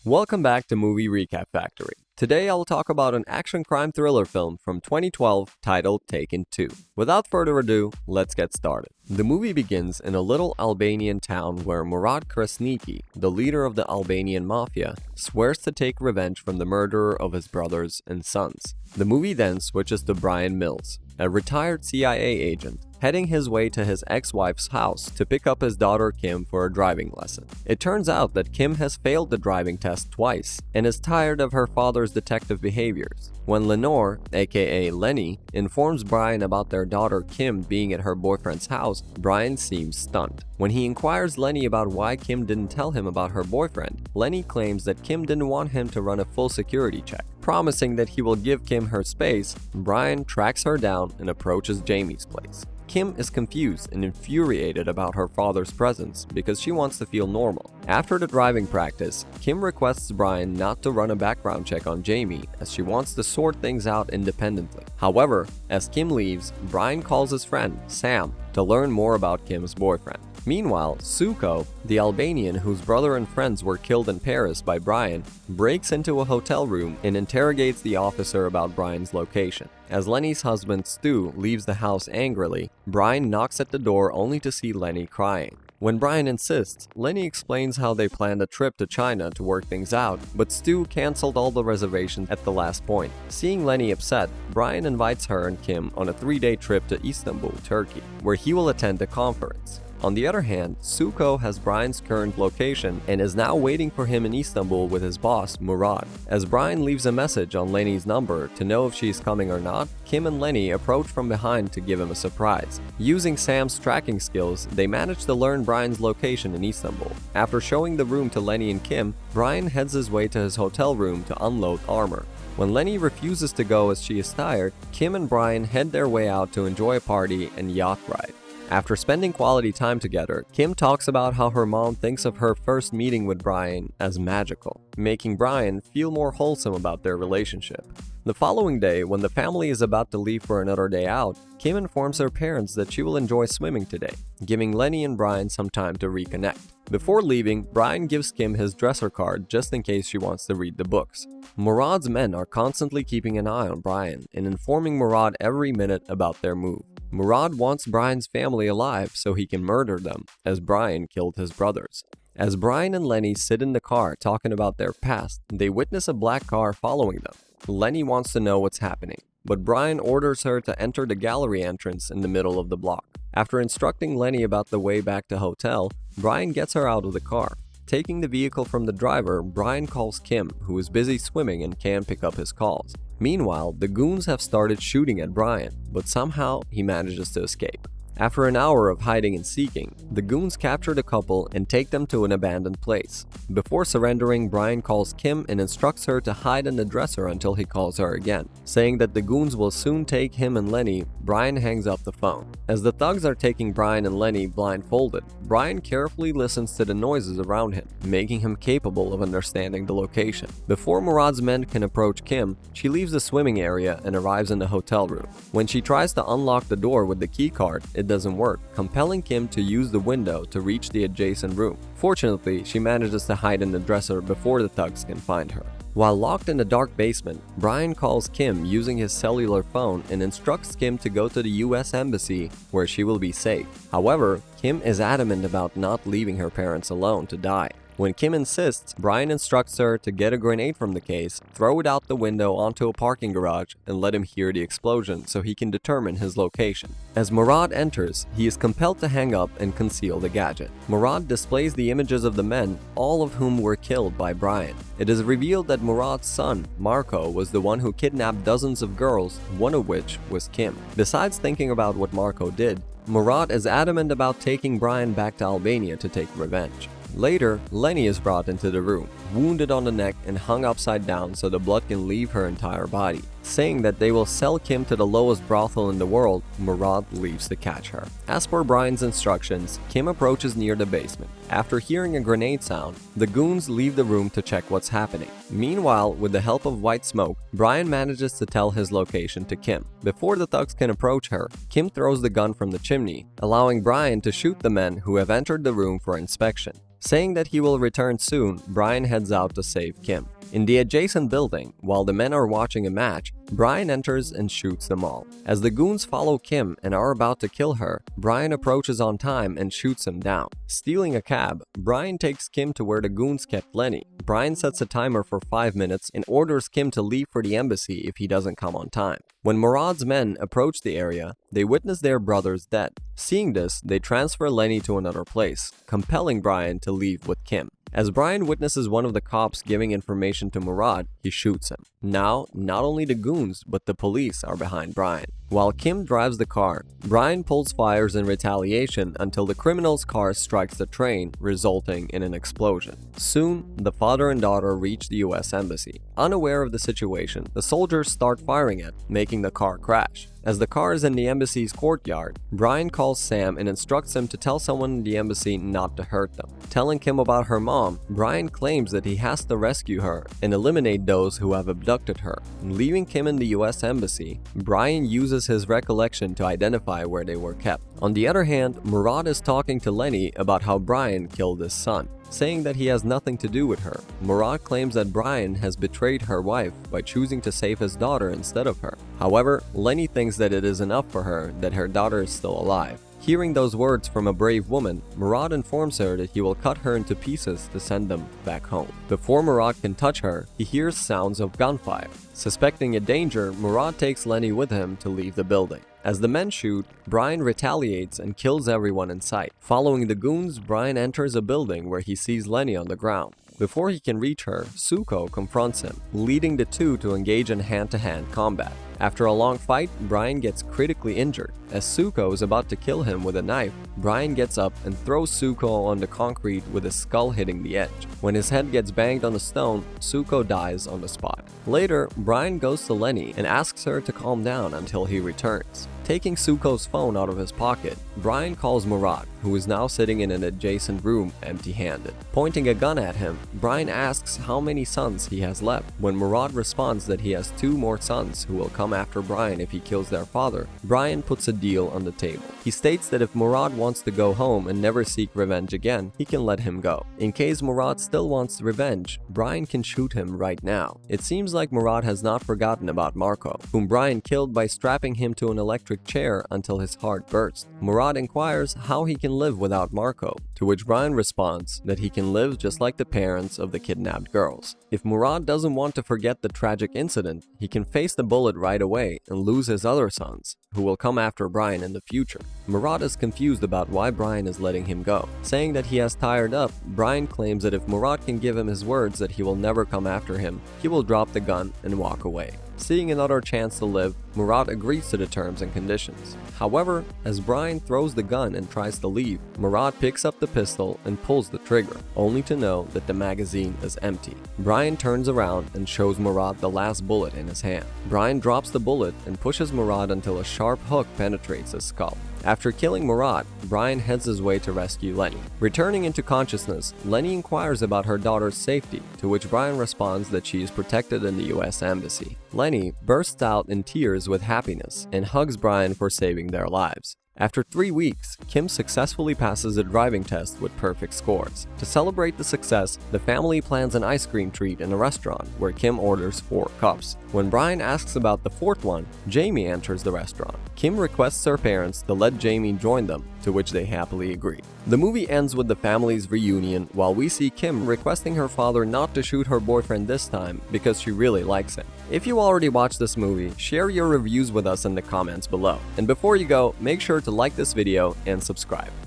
Welcome back to Movie Recap Factory. Today I'll talk about an action crime thriller film from 2012 titled Taken 2. Without further ado, let's get started. The movie begins in a little Albanian town where Murad Krasniqi, the leader of the Albanian mafia, swears to take revenge from the murderer of his brothers and sons. The movie then switches to Bryan Mills, a retired CIA agent, heading his way to his ex-wife's house to pick up his daughter Kim for a driving lesson. It turns out that Kim has failed the driving test twice and is tired of her father's detective behaviors. When Lenore, aka Lenny, informs Bryan about their daughter Kim being at her boyfriend's house, Bryan seems stunned. When he inquires Lenny about why Kim didn't tell him about her boyfriend, Lenny claims that Kim didn't want him to run a full security check. Promising that he will give Kim her space, Bryan tracks her down and approaches Jamie's place. Kim is confused and infuriated about her father's presence because she wants to feel normal. After the driving practice, Kim requests Bryan not to run a background check on Jamie as she wants to sort things out independently. However, as Kim leaves, Bryan calls his friend, Sam, to learn more about Kim's boyfriend. Meanwhile, Suko, the Albanian whose brother and friends were killed in Paris by Bryan, breaks into a hotel room and interrogates the officer about Bryan's location. As Lenny's husband Stu leaves the house angrily, Bryan knocks at the door only to see Lenny crying. When Bryan insists, Lenny explains how they planned a trip to China to work things out, but Stu canceled all the reservations at the last point. Seeing Lenny upset, Bryan invites her and Kim on a 3-day trip to Istanbul, Turkey, where he will attend a conference. On the other hand, Suko has Bryan's current location and is now waiting for him in Istanbul with his boss, Murad. As Bryan leaves a message on Lenny's number to know if she is coming or not, Kim and Lenny approach from behind to give him a surprise. Using Sam's tracking skills, they manage to learn Bryan's location in Istanbul. After showing the room to Lenny and Kim, Bryan heads his way to his hotel room to unload armor. When Lenny refuses to go as she is tired, Kim and Bryan head their way out to enjoy a party and yacht ride. After spending quality time together, Kim talks about how her mom thinks of her first meeting with Bryan as magical, making Bryan feel more wholesome about their relationship. The following day, when the family is about to leave for another day out, Kim informs her parents that she will enjoy swimming today, giving Lenny and Bryan some time to reconnect. Before leaving, Bryan gives Kim his dresser card just in case she wants to read the books. Murad's men are constantly keeping an eye on Bryan and informing Murad every minute about their move. Murad wants Bryan's family alive so he can murder them, as Bryan killed his brothers. As Bryan and Lenny sit in the car talking about their past, they witness a black car following them. Lenny wants to know what's happening, but Bryan orders her to enter the gallery entrance in the middle of the block. After instructing Lenny about the way back to hotel, Bryan gets her out of the car. Taking the vehicle from the driver, Bryan calls Kim, who is busy swimming and can't pick up his calls. Meanwhile, the goons have started shooting at Bryan, but somehow he manages to escape. After an hour of hiding and seeking, the goons capture the couple and take them to an abandoned place. Before surrendering, Bryan calls Kim and instructs her to hide in the dresser until he calls her again. Saying that the goons will soon take him and Lenny, Bryan hangs up the phone. As the thugs are taking Bryan and Lenny blindfolded, Bryan carefully listens to the noises around him, making him capable of understanding the location. Before Murad's men can approach Kim, she leaves the swimming area and arrives in the hotel room. When she tries to unlock the door with the keycard, it doesn't work, compelling Kim to use the window to reach the adjacent room. Fortunately, she manages to hide in the dresser before the thugs can find her. While locked in the dark basement, Bryan calls Kim using his cellular phone and instructs Kim to go to the US Embassy where she will be safe. However, Kim is adamant about not leaving her parents alone to die. When Kim insists, Bryan instructs her to get a grenade from the case, throw it out the window onto a parking garage, and let him hear the explosion so he can determine his location. As Murad enters, he is compelled to hang up and conceal the gadget. Murad displays the images of the men, all of whom were killed by Bryan. It is revealed that Murad's son, Marco, was the one who kidnapped dozens of girls, one of which was Kim. Besides thinking about what Marco did, Murad is adamant about taking Bryan back to Albania to take revenge. Later, Lenny is brought into the room, wounded on the neck and hung upside down so the blood can leave her entire body. Saying that they will sell Kim to the lowest brothel in the world, Murad leaves to catch her. As per Bryan's instructions, Kim approaches near the basement. After hearing a grenade sound, the goons leave the room to check what's happening. Meanwhile, with the help of white smoke, Bryan manages to tell his location to Kim. Before the thugs can approach her, Kim throws the gun from the chimney, allowing Bryan to shoot the men who have entered the room for inspection. Saying that he will return soon, Bryan heads out to save Kim. In the adjacent building, while the men are watching a match, Bryan enters and shoots them all. As the goons follow Kim and are about to kill her, Bryan approaches on time and shoots him down. Stealing a cab, Bryan takes Kim to where the goons kept Lenny. Bryan sets a timer for 5 minutes and orders Kim to leave for the embassy if he doesn't come on time. When Murad's men approach the area, they witness their brothers dead. Seeing this, they transfer Lenny to another place, compelling Bryan to leave with Kim. As Bryan witnesses one of the cops giving information to Murad, he shoots him. Now, not only the goons, but the police are behind Bryan. While Kim drives the car, Bryan pulls fires in retaliation until the criminal's car strikes the train, resulting in an explosion. Soon, the father and daughter reach the US Embassy. Unaware of the situation, the soldiers start firing it, making the car crash. As the car is in the embassy's courtyard, Bryan calls Sam and instructs him to tell someone in the embassy not to hurt them. Telling Kim about her mom, Bryan claims that he has to rescue her and eliminate those who have abducted her. Leaving Kim in the US Embassy, Bryan uses his recollection to identify where they were kept. On the other hand, Murad is talking to Lenny about how Bryan killed his son, saying that he has nothing to do with her. Murad claims that Bryan has betrayed her wife by choosing to save his daughter instead of her. However, Lenny thinks that it is enough for her that her daughter is still alive. Hearing those words from a brave woman, Murad informs her that he will cut her into pieces to send them back home. Before Murad can touch her, he hears sounds of gunfire. Suspecting a danger, Murad takes Lenny with him to leave the building. As the men shoot, Bryan retaliates and kills everyone in sight. Following the goons, Bryan enters a building where he sees Lenny on the ground. Before he can reach her, Suko confronts him, leading the two to engage in hand-to-hand combat. After a long fight, Bryan gets critically injured. As Suko is about to kill him with a knife, Bryan gets up and throws Suko on the concrete with his skull hitting the edge. When his head gets banged on the stone, Suko dies on the spot. Later, Bryan goes to Lenny and asks her to calm down until he returns. Taking Suko's phone out of his pocket, Bryan calls Murad, who is now sitting in an adjacent room empty-handed. Pointing a gun at him, Bryan asks how many sons he has left. When Murad responds that he has 2 more sons who will come after Bryan if he kills their father, Bryan puts a deal on the table. He states that if Murad wants to go home and never seek revenge again, he can let him go. In case Murad still wants revenge, Bryan can shoot him right now. It seems like Murad has not forgotten about Marco, whom Bryan killed by strapping him to an electric chair until his heart burst. Murad inquires how he can live without Marco, to which Bryan responds that he can live just like the parents of the kidnapped girls. If Murad doesn't want to forget the tragic incident, he can face the bullet right away and lose his other sons, who will come after Bryan in the future. Murad is confused about why Bryan is letting him go. Saying that he has tired up, Bryan claims that if Murad can give him his words that he will never come after him, he will drop the gun and walk away. Seeing another chance to live, Murad agrees to the terms and conditions. However, as Bryan throws the gun and tries to leave, Murad picks up the pistol and pulls the trigger, only to know that the magazine is empty. Bryan turns around and shows Murad the last bullet in his hand. Bryan drops the bullet and pushes Murad until a sharp hook penetrates his skull. After killing Murad, Bryan heads his way to rescue Lenny. Returning into consciousness, Lenny inquires about her daughter's safety, to which Bryan responds that she is protected in the US Embassy. Lenny bursts out in tears with happiness and hugs Bryan for saving their lives. After 3 weeks, Kim successfully passes a driving test with perfect scores. To celebrate the success, the family plans an ice cream treat in a restaurant where Kim orders 4 cups. When Bryan asks about the 4th one, Jamie enters the restaurant. Kim requests her parents to let Jamie join them, to which they happily agree. The movie ends with the family's reunion while we see Kim requesting her father not to shoot her boyfriend this time because she really likes him. If you already watched this movie, share your reviews with us in the comments below. And before you go, make sure to like this video and subscribe.